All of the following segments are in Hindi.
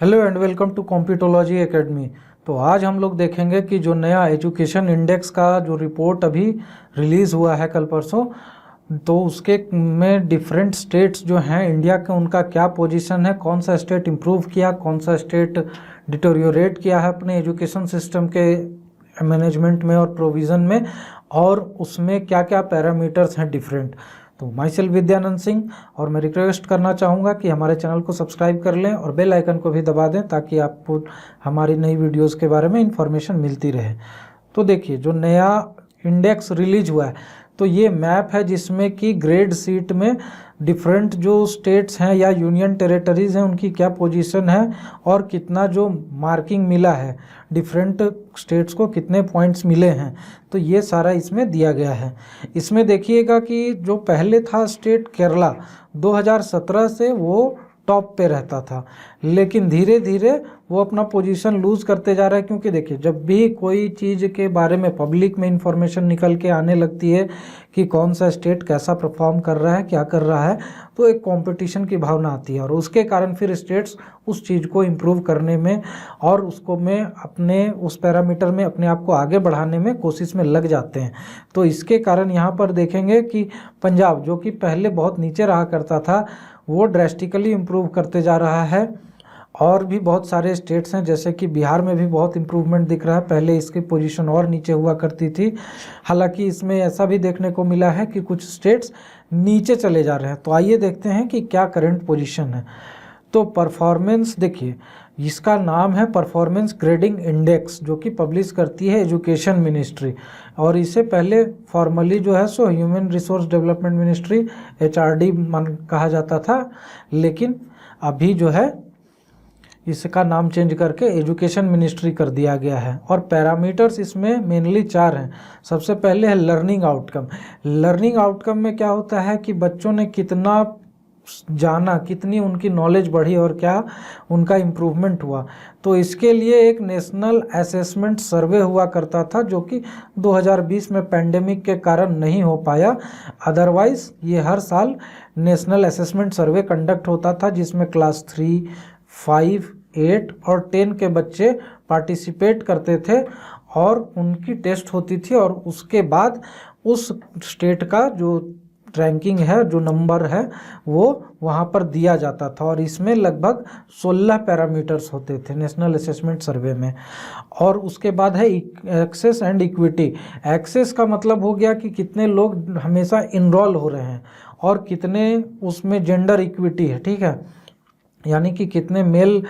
Hello and welcome to Competology academy. तो आज हम लोग देखेंगे कि जो नया एजुकेशन इंडेक्स का जो रिपोर्ट अभी रिलीज़ हुआ है कल परसों, तो उसके में डिफरेंट स्टेट्स जो हैं इंडिया के, उनका क्या पोजीशन है, कौन सा स्टेट इम्प्रूव किया, कौन सा स्टेट डिटोरियोरेट किया है अपने एजुकेशन सिस्टम के मैनेजमेंट में और प्रोविज़न में, और उसमें क्या क्या पैरामीटर्स हैं डिफरेंट। तो माई सेल्फ विद्यानंद सिंह, और मैं रिक्वेस्ट करना चाहूँगा कि हमारे चैनल को सब्सक्राइब कर लें और बेल आइकन को भी दबा दें ताकि आपको हमारी नई वीडियोस के बारे में इंफॉर्मेशन मिलती रहे। तो देखिए, जो नया इंडेक्स रिलीज हुआ है, तो ये मैप है जिसमें कि ग्रेड सीट में डिफरेंट जो स्टेट्स हैं या यूनियन टेरिटरीज़ हैं उनकी क्या पोजीशन है और कितना जो मार्किंग मिला है, डिफरेंट स्टेट्स को कितने पॉइंट्स मिले हैं, तो ये सारा इसमें दिया गया है। इसमें देखिएगा कि जो पहले था स्टेट केरला, 2017 से वो टॉप पे रहता था, लेकिन धीरे धीरे वो अपना पोजीशन लूज़ करते जा रहा है। क्योंकि देखिए, जब भी कोई चीज़ के बारे में पब्लिक में इंफॉर्मेशन निकल के आने लगती है कि कौन सा स्टेट कैसा परफॉर्म कर रहा है, क्या कर रहा है, तो एक कंपटीशन की भावना आती है और उसके कारण फिर स्टेट्स उस चीज़ को इम्प्रूव करने में और उसको में अपने उस पैरामीटर में अपने आप को आगे बढ़ाने में कोशिश में लग जाते हैं। तो इसके कारण यहाँ पर देखेंगे कि पंजाब, जो कि पहले बहुत नीचे रहा करता था, वो ड्रेस्टिकली इम्प्रूव करते जा रहा है। और भी बहुत सारे स्टेट्स हैं, जैसे कि बिहार में भी बहुत इम्प्रूवमेंट दिख रहा है। पहले इसकी पोजीशन और नीचे हुआ करती थी, हालांकि इसमें ऐसा भी देखने को मिला है कि कुछ स्टेट्स नीचे चले जा रहे हैं। तो आइए देखते हैं कि क्या करंट पोजीशन है। तो परफॉर्मेंस देखिए, इसका नाम है परफॉर्मेंस ग्रेडिंग इंडेक्स, जो कि पब्लिश करती है एजुकेशन मिनिस्ट्री, और इसे पहले फॉर्मली जो है so human resource development ministry HRD कहा जाता था, लेकिन अभी जो है इसका नाम चेंज करके एजुकेशन मिनिस्ट्री कर दिया गया है। और पैरामीटर्स इसमें मेनली 4 हैं। सबसे पहले है लर्निंग आउटकम। लर्निंग आउटकम में क्या होता है कि बच्चों ने कितना जाना, कितनी उनकी नॉलेज बढ़ी और क्या उनका इम्प्रूवमेंट हुआ। तो इसके लिए एक नेशनल असेसमेंट सर्वे हुआ करता था, जो कि 2020 में पेंडेमिक के कारण नहीं हो पाया। अदरवाइज ये हर साल नेशनल असेसमेंट सर्वे कंडक्ट होता था, जिसमें क्लास 3, 5, 8 और 10 के बच्चे पार्टिसिपेट करते थे और उनकी टेस्ट होती थी, और उसके बाद उस स्टेट का जो रैंकिंग है, जो नंबर है, वो वहाँ पर दिया जाता था। और इसमें लगभग 16 पैरामीटर्स होते थे नेशनल असेसमेंट सर्वे में। और उसके बाद है एक्सेस एंड इक्विटी। एक्सेस का मतलब हो गया कि कितने लोग हमेशा इनरोल हो रहे हैं और कितने उसमें जेंडर इक्विटी है, ठीक है, यानी कि कितने मेल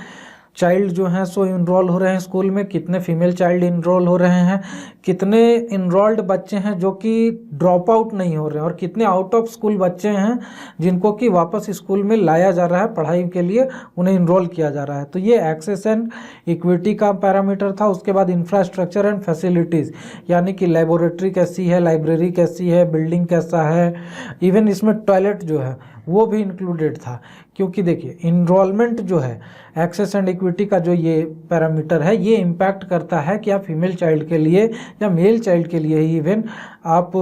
चाइल्ड जो हैं सो इनरोल हो रहे हैं स्कूल में, कितने फीमेल चाइल्ड इनरोल हो रहे हैं, कितने इनरोल्ड बच्चे हैं जो कि ड्रॉप आउट नहीं हो रहे हैं, और कितने आउट ऑफ स्कूल बच्चे हैं जिनको कि वापस स्कूल में लाया जा रहा है, पढ़ाई के लिए उन्हें इनरोल किया जा रहा है। तो ये एक्सेस एंड इक्विटी का पैरामीटर था। उसके बाद इंफ्रास्ट्रक्चर एंड फैसिलिटीज़, यानी कि लेबोरेटरी कैसी है, लाइब्रेरी कैसी है, बिल्डिंग कैसा है, इवन इसमें टॉयलेट जो है वो भी इंक्लूडेड था। क्योंकि देखिए, इनरोलमेंट जो है, एक्सेस एंड इक्विटी का जो ये पैरामीटर है, ये इम्पैक्ट करता है कि आप फीमेल चाइल्ड के लिए या मेल चाइल्ड के लिए ही इवन आप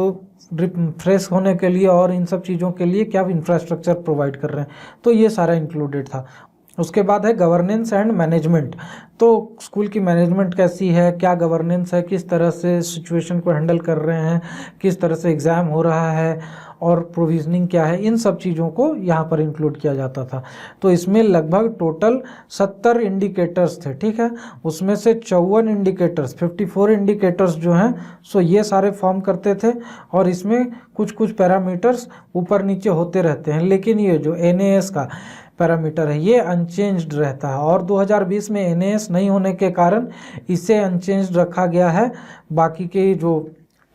फ्रेश होने के लिए और इन सब चीज़ों के लिए क्या इंफ्रास्ट्रक्चर प्रोवाइड कर रहे हैं। तो ये सारा इंक्लूडेड था। उसके बाद है गवर्नेंस एंड मैनेजमेंट। तो स्कूल की मैनेजमेंट कैसी है, क्या गवर्नेंस है, किस तरह से सिचुएशन को हैंडल कर रहे हैं, किस तरह से एग्ज़ाम हो रहा है, और प्रोविजनिंग क्या है, इन सब चीज़ों को यहाँ पर इंक्लूड किया जाता था। तो इसमें लगभग टोटल 70 इंडिकेटर्स थे, ठीक है। उसमें से 54 इंडिकेटर्स, 54 इंडिकेटर्स जो हैं सो ये सारे फॉर्म करते थे। और इसमें कुछ कुछ पैरामीटर्स ऊपर नीचे होते रहते हैं, लेकिन ये जो NAS का पैरामीटर है ये अनचेंज्ड रहता है। और 2020 में NAS नहीं होने के कारण इसे अनचेंज्ड रखा गया है। बाकी के जो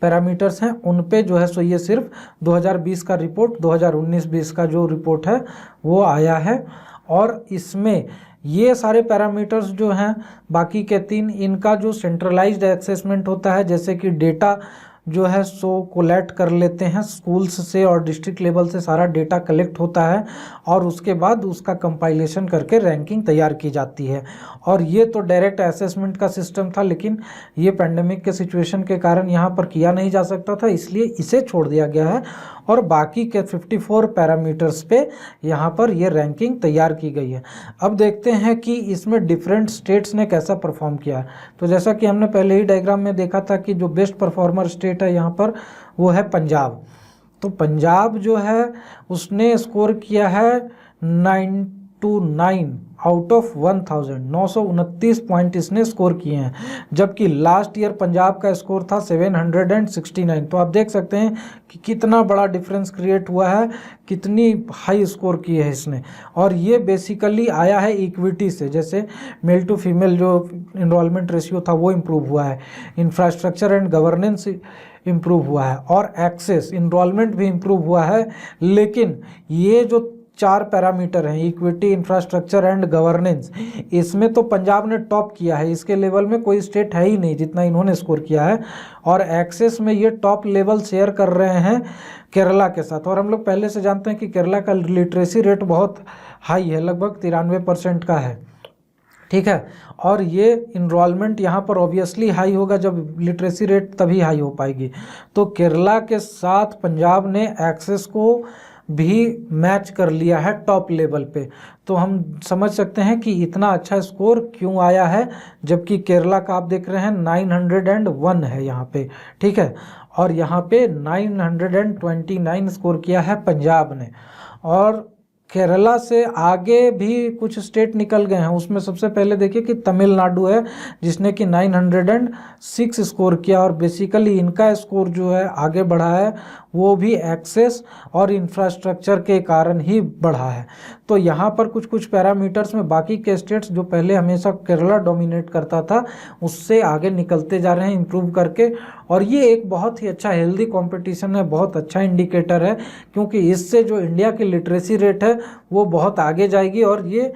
पैरामीटर्स हैं उन पे जो है सो ये सिर्फ 2020 का रिपोर्ट, 2019-20 का जो रिपोर्ट है वो आया है। और इसमें ये सारे पैरामीटर्स जो हैं, बाकी के 3, इनका जो सेंट्रलाइज्ड असेसमेंट होता है, जैसे कि डेटा जो है सो कोलेक्ट कर लेते हैं स्कूल्स से और डिस्ट्रिक्ट लेवल से सारा डेटा कलेक्ट होता है, और उसके बाद उसका कंपाइलेशन करके रैंकिंग तैयार की जाती है। और ये तो डायरेक्ट असेसमेंट का सिस्टम था, लेकिन ये पेंडेमिक के सिचुएशन के कारण यहाँ पर किया नहीं जा सकता था, इसलिए इसे छोड़ दिया गया है। और बाकी के 54 पैरामीटर्स पे यहाँ पर ये रैंकिंग तैयार की गई है। अब देखते हैं कि इसमें डिफरेंट स्टेट्स ने कैसा परफॉर्म किया है। तो जैसा कि हमने पहले ही डायग्राम में देखा था कि जो बेस्ट परफॉर्मर स्टेट है यहाँ पर वो है पंजाब। तो पंजाब जो है उसने स्कोर किया है 929 आउट ऑफ 1000, 929 पॉइंट इसने स्कोर किए हैं, जबकि लास्ट ईयर पंजाब का स्कोर था 769। तो आप देख सकते हैं कि कितना बड़ा डिफरेंस क्रिएट हुआ है, कितनी हाई स्कोर की है इसने। और ये बेसिकली आया है इक्विटी से, जैसे मेल टू फीमेल जो इनरोलमेंट रेशियो था वो इम्प्रूव हुआ है, इंफ्रास्ट्रक्चर एंड गवर्नेंस इम्प्रूव हुआ है, और एक्सेस इनरोलमेंट भी इम्प्रूव हुआ है। लेकिन ये जो 4 पैरामीटर हैं, इक्विटी, इंफ्रास्ट्रक्चर एंड गवर्नेंस, इसमें तो पंजाब ने टॉप किया है। इसके लेवल में कोई स्टेट है ही नहीं जितना इन्होंने स्कोर किया है। और एक्सेस में ये टॉप लेवल शेयर कर रहे हैं केरला के साथ। और हम लोग पहले से जानते हैं कि केरला का लिटरेसी रेट बहुत हाई है, लगभग 93% का है, ठीक है। और ये इनरोलमेंट यहाँ पर ऑब्वियसली हाई होगा, जब लिटरेसी रेट तभी हाई हो पाएगी। तो केरला के साथ पंजाब ने एक्सेस को भी मैच कर लिया है टॉप लेवल पे। तो हम समझ सकते हैं कि इतना अच्छा स्कोर क्यों आया है, जबकि केरला का आप देख रहे हैं 901 है यहाँ पे, ठीक है। और यहाँ पे 929 स्कोर किया है पंजाब ने। और केरला से आगे भी कुछ स्टेट निकल गए हैं। उसमें सबसे पहले देखिए कि तमिलनाडु है जिसने कि 906 स्कोर किया, और बेसिकली इनका स्कोर जो है आगे बढ़ा है वो भी एक्सेस और इंफ्रास्ट्रक्चर के कारण ही बढ़ा है। तो यहाँ पर कुछ कुछ पैरामीटर्स में बाकी के स्टेट्स जो पहले हमेशा केरला डोमिनेट करता था उससे आगे निकलते जा रहे हैं इम्प्रूव करके। और ये एक बहुत ही अच्छा हेल्दी कंपटीशन है, बहुत अच्छा इंडिकेटर है, क्योंकि इससे जो इंडिया की लिटरेसी रेट है वो बहुत आगे जाएगी और ये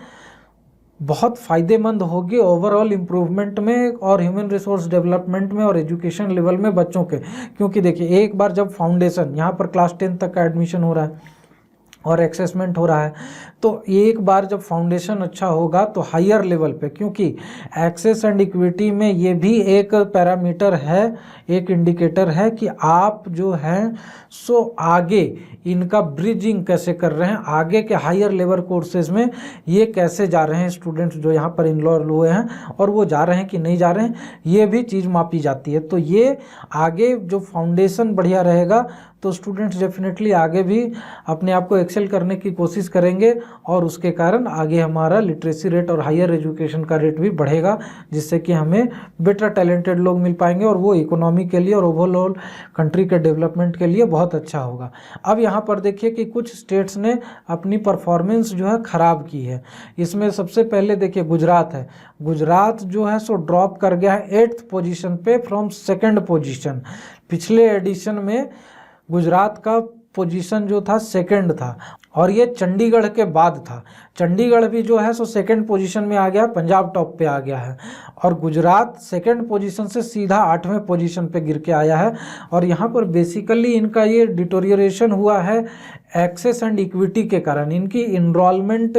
बहुत फ़ायदेमंद होगी ओवरऑल इम्प्रूवमेंट में और ह्यूमन रिसोर्स डेवलपमेंट में और एजुकेशन लेवल में बच्चों के। क्योंकि देखिए एक बार जब फाउंडेशन यहाँ पर क्लास 10 तक का एडमिशन हो रहा है और असेसमेंट हो रहा है, तो एक बार जब फाउंडेशन अच्छा होगा तो हायर लेवल पे, क्योंकि एक्सेस एंड इक्विटी में ये भी एक पैरामीटर है, एक इंडिकेटर है कि आप जो हैं सो आगे इनका ब्रिजिंग कैसे कर रहे हैं, आगे के हायर लेवल कोर्सेज में ये कैसे जा रहे हैं स्टूडेंट्स जो यहाँ पर इनरोल हुए हैं, और वो जा रहे हैं कि नहीं जा रहे हैं, ये भी चीज़ मापी जाती है। तो ये आगे जो फाउंडेशन बढ़िया रहेगा तो स्टूडेंट्स डेफिनेटली आगे भी अपने आप को एक्सेल करने की कोशिश करेंगे, और उसके कारण आगे हमारा लिटरेसी रेट और हायर एजुकेशन का रेट भी बढ़ेगा, जिससे कि हमें बेटर टैलेंटेड लोग मिल पाएंगे और वो इकोनॉमी के लिए और ओवरऑल कंट्री के डेवलपमेंट के लिए बहुत अच्छा होगा। अब यहाँ पर देखिए कि कुछ स्टेट्स ने अपनी परफॉर्मेंस जो है ख़राब की है। इसमें सबसे पहले देखिए गुजरात है। गुजरात जो है सो ड्रॉप कर गया है 8th पोजीशन पे फ्रॉम 2nd पोजीशन। पिछले एडिशन में गुजरात का पोजीशन जो था 2nd था, और ये चंडीगढ़ के बाद था। चंडीगढ़ भी जो है सो 2nd पोजीशन में आ गया, पंजाब टॉप पे आ गया है, और गुजरात 2nd पोजीशन से सीधा 8वें पोजीशन पे गिर के आया है। और यहाँ पर बेसिकली इनका ये डिटोरियरेशन हुआ है एक्सेस एंड इक्विटी के कारण। इनकी इनरोलमेंट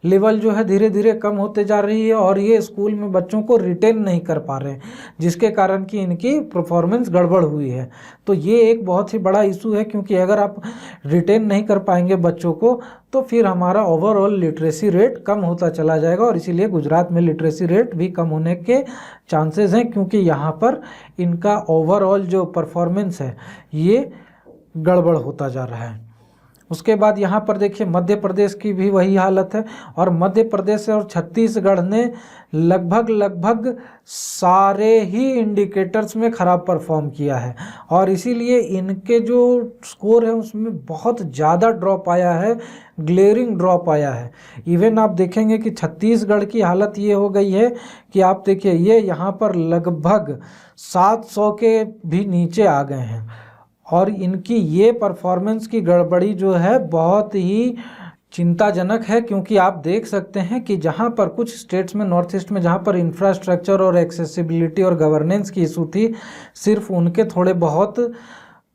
लेवल जो है धीरे धीरे कम होते जा रही है, और ये स्कूल में बच्चों को रिटेन नहीं कर पा रहे हैं, जिसके कारण कि इनकी परफॉर्मेंस गड़बड़ हुई है। तो ये एक बहुत ही बड़ा इशू है, क्योंकि अगर आप रिटेन नहीं कर पाएंगे बच्चों को तो फिर हमारा ओवरऑल लिटरेसी रेट कम होता चला जाएगा, और इसीलिए गुजरात में लिटरेसी रेट भी कम होने के चांसेस हैं, क्योंकि यहाँ पर इनका ओवरऑल जो परफॉर्मेंस है ये गड़बड़ होता जा रहा है। उसके बाद यहाँ पर देखिए मध्य प्रदेश की भी वही हालत है, और मध्य प्रदेश और छत्तीसगढ़ ने लगभग सारे ही इंडिकेटर्स में ख़राब परफॉर्म किया है, और इसीलिए इनके जो स्कोर है उसमें बहुत ज़्यादा ड्रॉप आया है, ग्लेयरिंग ड्रॉप आया है। इवन आप देखेंगे कि छत्तीसगढ़ की हालत ये हो गई है कि आप देखिए ये यहाँ पर लगभग 700 के भी नीचे आ गए हैं, और इनकी ये परफॉर्मेंस की गड़बड़ी जो है बहुत ही चिंताजनक है। क्योंकि आप देख सकते हैं कि जहाँ पर कुछ स्टेट्स में नॉर्थ ईस्ट में जहाँ पर इंफ्रास्ट्रक्चर और एक्सेसिबिलिटी और गवर्नेंस की इशू थी, सिर्फ उनके थोड़े बहुत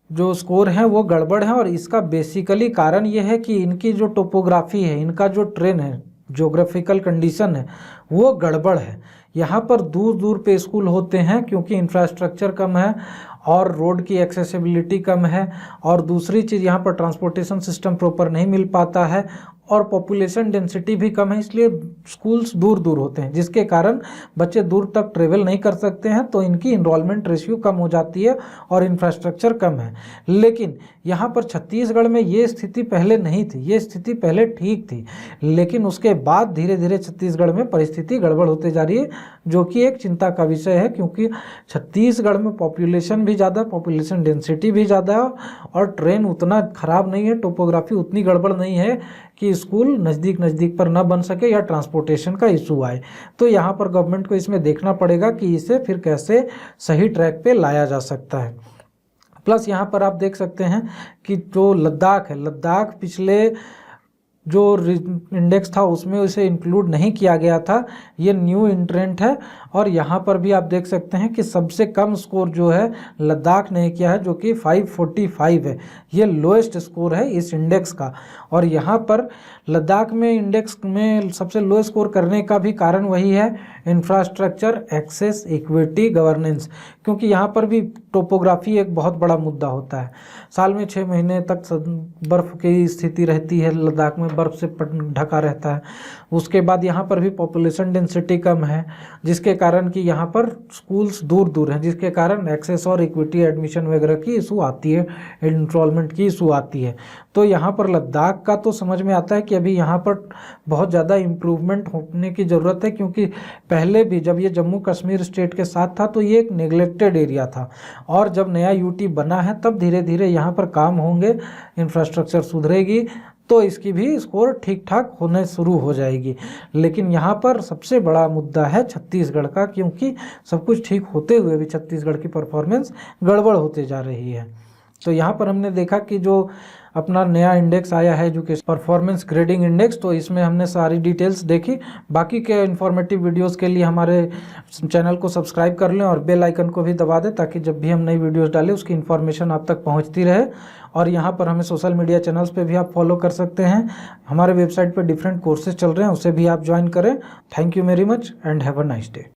जो स्कोर हैं वो गड़बड़ हैं। और इसका बेसिकली कारण ये है कि इनकी जो टोपोग्राफी है, इनका जो ट्रेन है, जोग्राफिकल कंडीशन है वो गड़बड़ है। यहाँ पर दूर दूर पे स्कूल होते हैं क्योंकि इंफ्रास्ट्रक्चर कम है, और रोड की एक्सेसिबिलिटी कम है, और दूसरी चीज़ यहाँ पर ट्रांसपोर्टेशन सिस्टम प्रॉपर नहीं मिल पाता है, और पॉपुलेशन डेंसिटी भी कम है, इसलिए स्कूल्स दूर दूर होते हैं, जिसके कारण बच्चे दूर तक ट्रेवल नहीं कर सकते हैं, तो इनकी इनरोलमेंट रेशियो कम हो जाती है और इंफ्रास्ट्रक्चर कम है। लेकिन यहाँ पर छत्तीसगढ़ में ये स्थिति पहले नहीं थी, ये स्थिति पहले ठीक थी, लेकिन उसके बाद धीरे धीरे छत्तीसगढ़ में परिस्थिति गड़बड़ होते जा रही है, जो कि एक चिंता का विषय है, क्योंकि छत्तीसगढ़ में पॉपुलेशन भी ज़्यादा, पॉपुलेशन डेंसिटी भी ज़्यादा है, और ट्रेन उतना ख़राब नहीं है, टोपोग्राफी उतनी गड़बड़ नहीं है कि स्कूल नज़दीक नज़दीक पर ना बन सके या ट्रांसपोर्टेशन का इशू आए। तो यहाँ पर गवर्नमेंट को इसमें देखना पड़ेगा कि इसे फिर कैसे सही ट्रैक पे लाया जा सकता है। प्लस यहाँ पर आप देख सकते हैं कि जो लद्दाख है, लद्दाख पिछले जो इंडेक्स था उसमें उसे इंक्लूड नहीं किया गया था, ये न्यू इंट्रेंट है, और यहाँ पर भी आप देख सकते हैं कि सबसे कम स्कोर जो है लद्दाख ने किया है, जो कि 545 है, ये लोएस्ट स्कोर है इस इंडेक्स का। और यहाँ पर लद्दाख में इंडेक्स में सबसे लो स्कोर करने का भी कारण वही है, इंफ्रास्ट्रक्चर, एक्सेस, इक्विटी, गवर्नेंस, क्योंकि यहाँ पर भी टोपोग्राफी एक बहुत बड़ा मुद्दा होता है। साल में 6 महीने तक बर्फ़ की स्थिति रहती है, लद्दाख में बर्फ़ से ढका रहता है। उसके बाद यहाँ पर भी पॉपुलेशन डेंसिटी कम है, जिसके कारण कि यहाँ पर स्कूल्स दूर दूर हैं, जिसके कारण एक्सेस और इक्विटी, एडमिशन वगैरह की इशू आती है, एनरोलमेंट की इशू आती है। तो यहाँ पर लद्दाख का तो समझ में आता है कि अभी यहाँ पर बहुत ज़्यादा इम्प्रूवमेंट होने की ज़रूरत है, क्योंकि पहले भी जब ये जम्मू कश्मीर स्टेट के साथ था तो ये एक नेग्लेक्टेड एरिया था, और जब नया यूटी बना है तब धीरे धीरे यहाँ पर काम होंगे, इंफ्रास्ट्रक्चर सुधरेगी, तो इसकी भी स्कोर ठीक ठाक होने शुरू हो जाएगी। लेकिन यहाँ पर सबसे बड़ा मुद्दा है छत्तीसगढ़ का, क्योंकि सब कुछ ठीक होते हुए भी छत्तीसगढ़ की परफॉर्मेंस गड़बड़ होते जा रही है। तो यहाँ पर हमने देखा कि जो अपना नया इंडेक्स आया है एजुकेशन परफॉर्मेंस ग्रेडिंग इंडेक्स, तो इसमें हमने सारी डिटेल्स देखी। बाकी के इन्फॉर्मेटिव वीडियोस के लिए हमारे चैनल को सब्सक्राइब कर लें और बेल आइकन को भी दबा दें, ताकि जब भी हम नई वीडियोस डालें उसकी इन्फॉर्मेशन आप तक पहुंचती रहे। और यहाँ पर हमें सोशल मीडिया चैनल्स पे भी आप फॉलो कर सकते हैं। हमारे वेबसाइट पर डिफरेंट कोर्सेज चल रहे हैं, उसे भी आप ज्वाइन करें। Thank you very much and have a nice day.